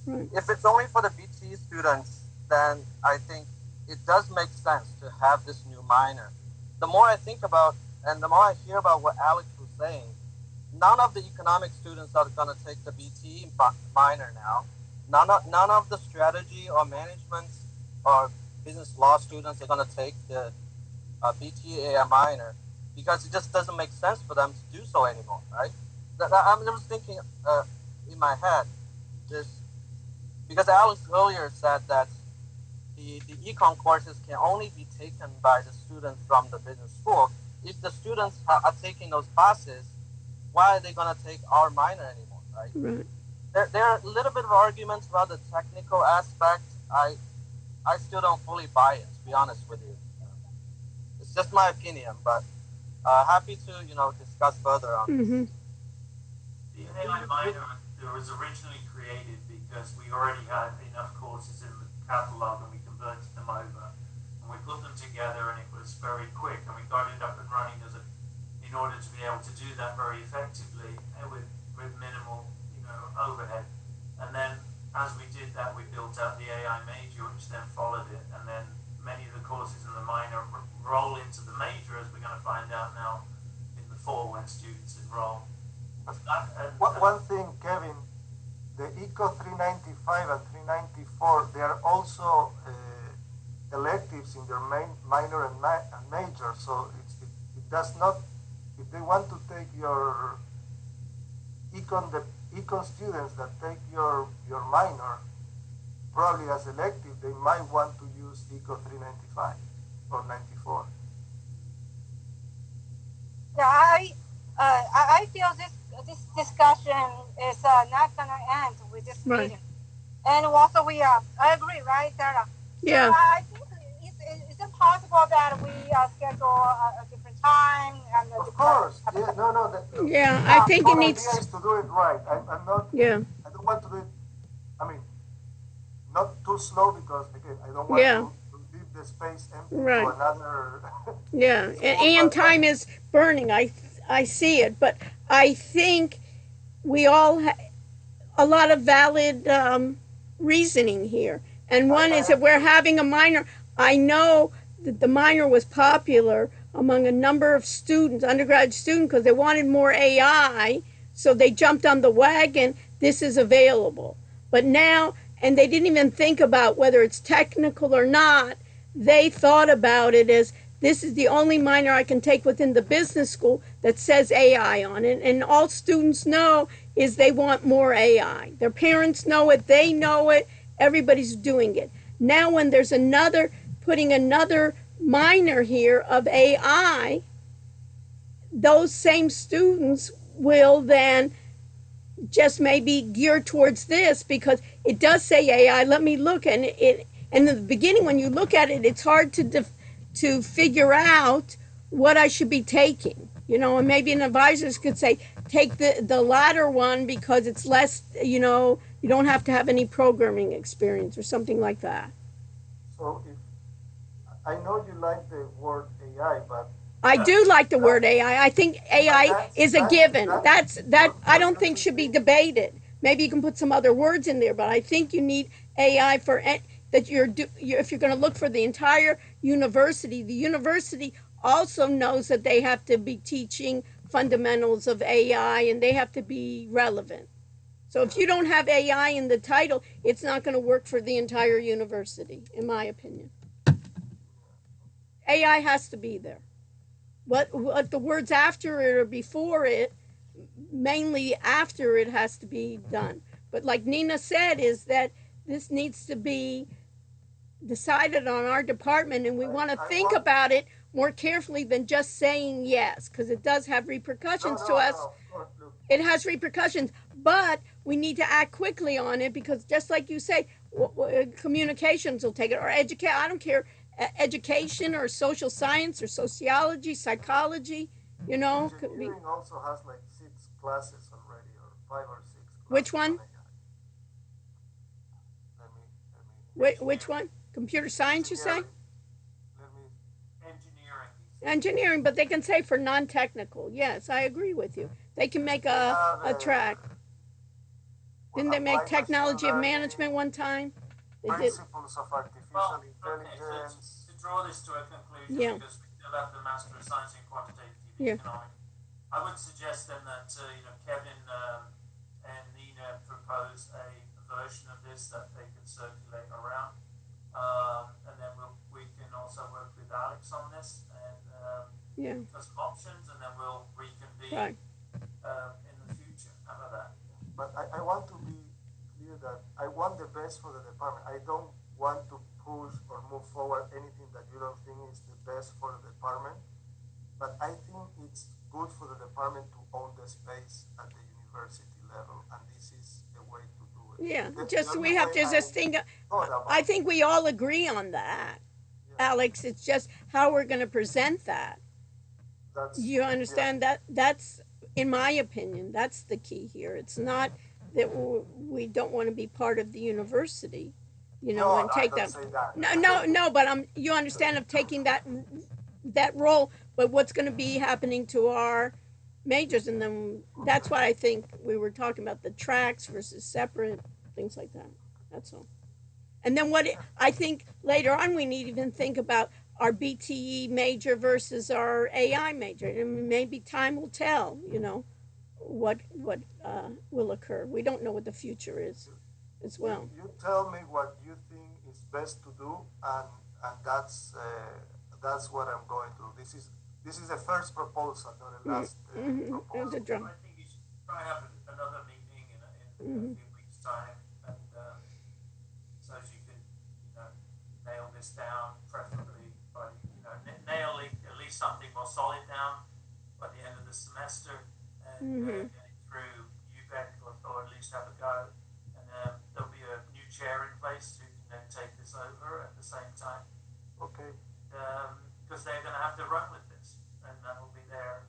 If it's only for the BTE students, then I think it does make sense to have this new minor. The more I think about and the more I hear about what Alex was saying, none of the economic students are going to take the BTE minor now. None of the strategy or management or business law students are going to take the BTE AI minor because it just doesn't make sense for them to do so anymore, right? I'm just thinking in my head this because Alex earlier said that the econ courses can only be taken by the students from the business school. If the students are taking those classes, why are they going to take our minor anymore, right? Right. There are a little bit of arguments about the technical aspect. I still don't fully buy it, to be honest with you. It's just my opinion, but happy to discuss further on this. The AI minor was originally created because we already had enough courses in the catalog and we converted them over and we put them together and it was very quick and we got it up and running in order to be able to do that very effectively and with minimal overhead. And then as we did that, we built out the AI major, which then followed it, and then many of the courses in the minor roll into the major, as we're going to find out now in the fall when students enroll. One thing, Kevin, the ECO 395 and 394, they are also electives in their minor and major, so it does not, if they want to take your the econ students that take your minor, probably as elective, they might want to use ECO 395 or 94. Yeah, I feel this discussion is not gonna end with this meeting. And also I agree, right, Sarah? Yeah. So I think is it possible that we schedule a different time? And of course. Yeah, no. Yeah, I think it needs. The idea is to do it right. I'm not. Yeah. I don't want to do it. I mean, not too slow because again, I don't want to leave the space empty to another. Yeah, and time is burning. I see it, but I think we all a lot of valid reasoning here. And one is that we're having a minor. I know that the minor was popular among a number of students, undergraduate students, because they wanted more AI, so they jumped on the wagon. This is available. But now, and they didn't even think about whether it's technical or not. They thought about it as this is the only minor I can take within the business school that says AI on it. And all students know is they want more AI. Their parents know it. They know it. Everybody's doing it. Now when there's putting another minor here of AI, those same students will then just maybe gear towards this because it does say AI. Let me look, and in the beginning when you look at it, it's hard to figure out what I should be taking. And maybe an advisor could say, take the latter one because it's less, you don't have to have any programming experience or something like that. So I know you like the word AI, but I do like the word AI. I think AI is a given. That I don't think should be debated. Maybe you can put some other words in there, but I think you need AI for that. If you're going to look for the entire university, the university also knows that they have to be teaching fundamentals of AI and they have to be relevant. So if you don't have AI in the title, it's not going to work for the entire university, in my opinion. AI has to be there. What the words after it or before it, mainly after it has to be done. But like Nina said, is that this needs to be decided on our department, and we want to think about it more carefully than just saying yes, because it does have repercussions to us. It has repercussions, but we need to act quickly on it because, just like you say, communications will take it, or educate. I don't care, education or social science or sociology, psychology. You know, engineering also has like 6 classes already, or 5 or 6. Which one? Let me. Which one? Computer science, you say? Engineering. Engineering, but they can say for non-technical. Yes, I agree with you. They can make a track. Didn't they make technology of management one time? Principles of artificial intelligence. To draw this to a conclusion, because we still have the Master of Science in Quantitative Economics, I would suggest then that Kevin and Nina propose a version of this that they could circulate around, and then we can also work with Alex on this and for some options, and then we'll reconvene in the future. How about that? But I want to be clear that I want the best for the department. I don't want to push or move forward anything that you don't think is the best for the department. But I think it's good for the department to own the space at the university level, and this is the way to do it. Yeah, we have to just think. I think we all agree on that, Alex. It's just how we're going to present that. You understand that? That's, in my opinion, that's the key here. It's not that we don't want to be part of the university, and take that. No. But you understand of taking that role. But what's going to be happening to our majors, and then that's what I think we were talking about, the tracks versus separate things like that. That's all. And then I think later on we need to even think about our BTE major versus our AI major. And maybe time will tell, what will occur. We don't know what the future is as well. You tell me what you think is best to do, and that's what I'm going to do. This is the first proposal, not the last proposal. I think you should try and have another meeting in a few weeks' time, and so as you can, nail this down, preferably by, nail at least something more solid down by the end of the semester, and get it through UBEC, or at least have a go. And there'll be a new chair in place who can then take this over at the same time. Okay. Because they're going to have to run with this, and that will be their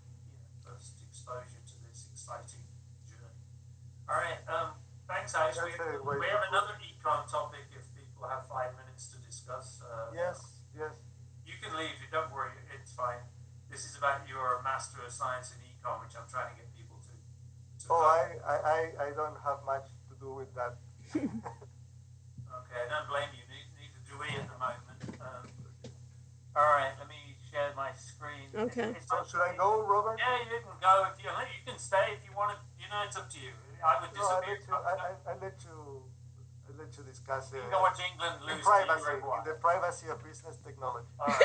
first exposure to this exciting journey. All right, thanks, Alex. We have another econ topic if people have 5 minutes to discuss. Yes. You can leave, don't worry, it's fine. This is about your Master of Science in Econ, which I'm trying to get people to I don't have much to do with that. Okay, I don't blame you. Neither do we at the moment. All right, let me share my screen. Okay. Should I go, Robert? Yeah, you can go. You can stay if you want to. It's up to you. I would disappear. I let you discuss it. You can watch England lose in the privacy of business technology. All right.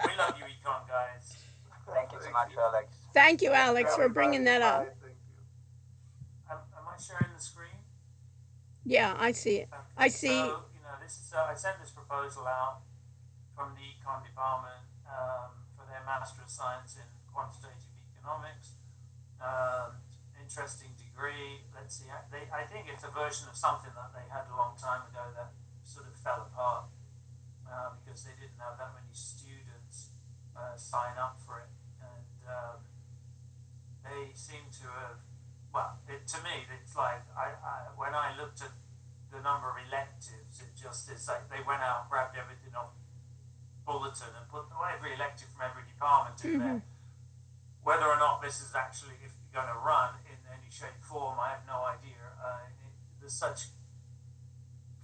we love you, Econ guys. Thank you so much, Alex. Thank you, Alex, for bringing that up. Thank you. Am I sharing the screen? Yeah, I see it. Okay. I see. So, this is. I sent this proposal out from the Econ department for their Master of Science in Quantitative Economics. Interesting degree. Let's see. I think it's a version of something that they had a long time ago that sort of fell apart because they didn't have that many students sign up for it, and they seem to have. Well, to me, it's like when I looked at the number of electives, it just is like they went out and grabbed everything off bulletin and put every elected from every department in there. Whether or not this is actually if you're going to run in any shape or form, I have no idea. There's such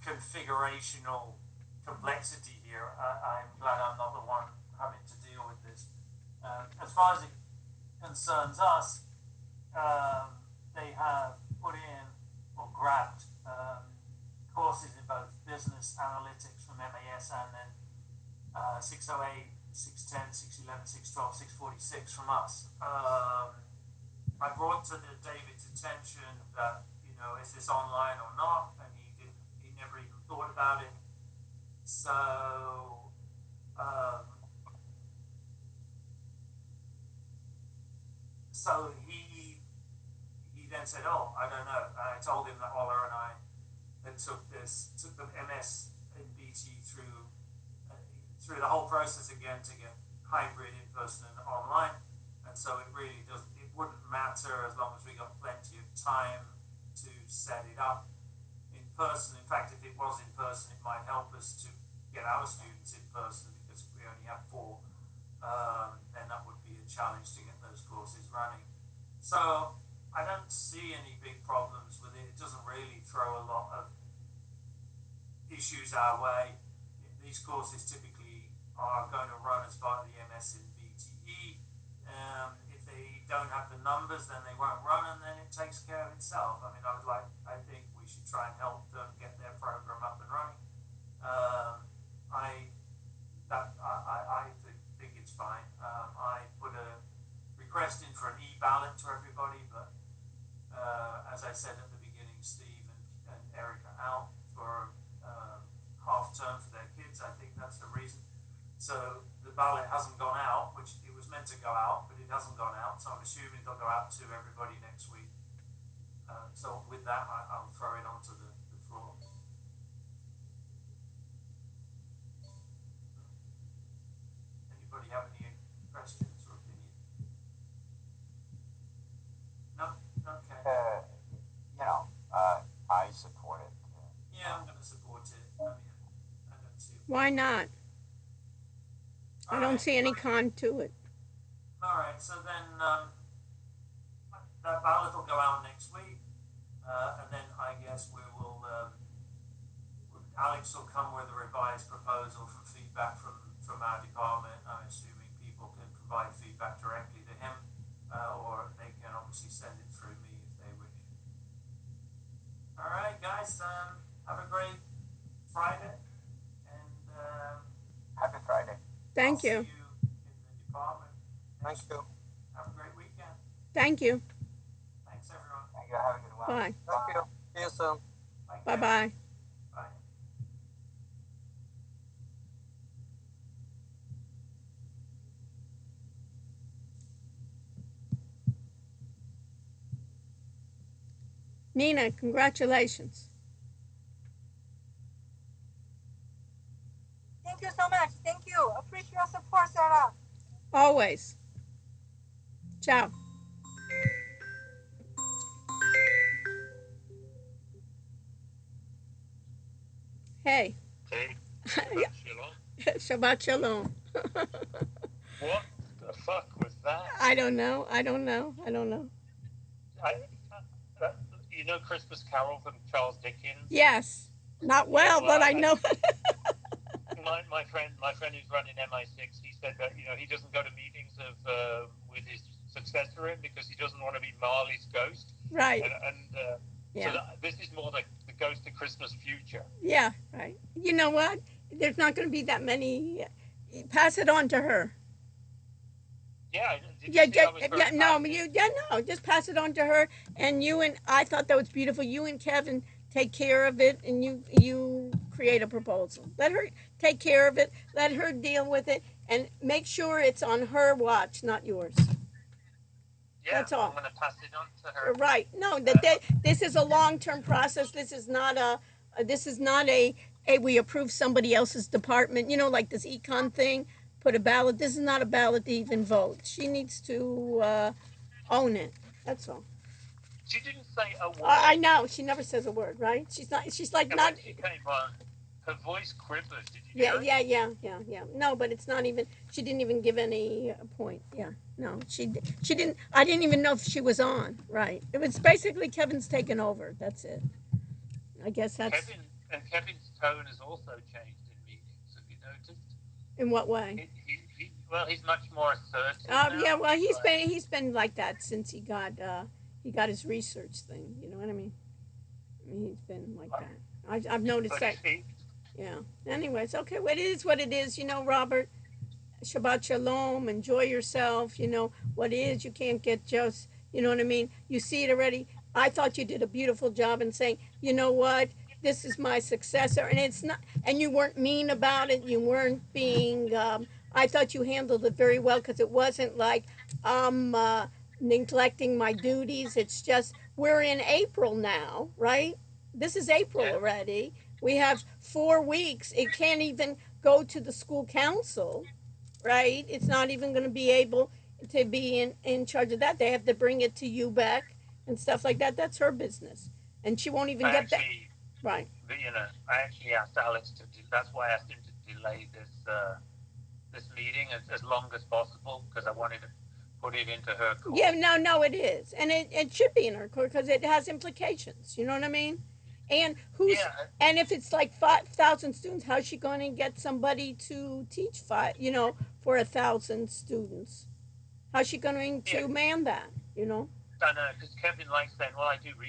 configurational complexity here. I'm glad I'm not the one having to deal with this. As far as it concerns us, they have put in or grabbed courses in both business analytics from MAS and then 608, 610, 611, 612, 646 from us. I brought to David's attention that, is this online or not? And he never even thought about it. So, he then said, "Oh, I don't know." I told him that Ola and I had took the MS in BT through the whole process again to get hybrid in person and online, and so it wouldn't matter as long as we got plenty of time to set it up in person. In fact, if it was in person, it might help us to get our students in person, because if we only have 4, then that would be a challenge to get those courses running. So I don't see any big problems with it. It doesn't really throw a lot of issues our way. These courses typically are going to run as part of the MS in BTE. If they don't have the numbers, then they won't run, and then it takes care of itself. I mean, I think we should try and help them get their program up and running. I think it's fine. I put a request in for an e-ballot to everybody, but as I said at the beginning, Steve and Eric are out for half term for their kids. I think that's the reason. So the ballot hasn't gone out, which it was meant to go out, but it hasn't gone out. So I'm assuming it'll go out to everybody next week. So with that, I'll throw it onto the floor. Anybody have any questions or opinion? No? Okay. I support it. Yeah, I'm going to support it. I mean, I don't see it. Why not? I don't see any con to it. All right, so then that ballot will go out next week, and then I guess we will. Alex will come with a revised proposal for feedback from our department. I'm assuming people can provide feedback directly to him, or they can obviously send it through me if they wish. All right, guys, have a great Friday, and Happy Friday. Thank you. I'll see you in the department. Thank you. Have a great weekend. Thank you. Thanks, everyone. Thank you. Have a good one. Bye. Thank you. See you soon. Bye-bye. Bye. Nina, congratulations. Thank you so much. Thank you. Appreciate your support, Sarah. Always. Ciao. Hey. Hey, Shabbat shalom. what the fuck was that? I don't know. You know Christmas Carol from Charles Dickens? Yes. Not well, but I know. my friend who's running MI6, he said that he doesn't go to meetings with his successor in because he doesn't want to be Marley's ghost. Right. So this is more like the Ghost of Christmas Future. Yeah, right. You know what? There's not going to be that many. Pass it on to her. Yeah. Just pass it on to her. And I thought that was beautiful. You and Kevin take care of it, and you create a proposal. Let her take care of it. Let her deal with it, and make sure it's on her watch, not yours. Yeah, that's all. I'm going to pass it on to her. Right. No, this is a long-term process. This is not a we approve somebody else's department. Like this econ thing. Put a ballot. This is not a ballot to even vote. She needs to own it. That's all. She didn't say a word. I know. She never says a word, right? She's like not. When she came on, her voice quivered. Did you hear it? Yeah. No, but it's not even. She didn't even give any point. Yeah, no, she didn't. I didn't even know if she was on. Right. It was basically Kevin's taken over. That's it. I guess that's. Kevin's tone has also changed in meetings. Have you noticed? In what way? Well, he's much more assertive. Yeah. Well, he's been like that since he got his research thing. You know what I mean? He's been like that. I've noticed that. Yeah. Anyways, okay. Well, it is what it is. You know, Robert. Shabbat Shalom. Enjoy yourself. You know what is. You can't get just. You know what I mean? You see it already. I thought you did a beautiful job in saying, you know what, this is my successor, and it's not. And you weren't mean about it. You weren't being. I thought you handled it very well because it wasn't like I'm neglecting my duties. It's just we're in April now, right? This is April already. We have 4 weeks. It can't even go to the school council, right? It's not even going to be able to be in charge of that. They have to bring it to you back and stuff like that. That's her business. And she won't even get that. Right. I actually asked Alex that's why I asked him to delay this meeting as long as possible because I wanted to put it into her court. Yeah, no, it is. And it should be in her court because it has implications. You know what I mean? And and if it's like 5,000 students, how's she going to get somebody to teach for 1,000 students? How's she going to man that? You know? I know because Kevin likes saying, "Well, I do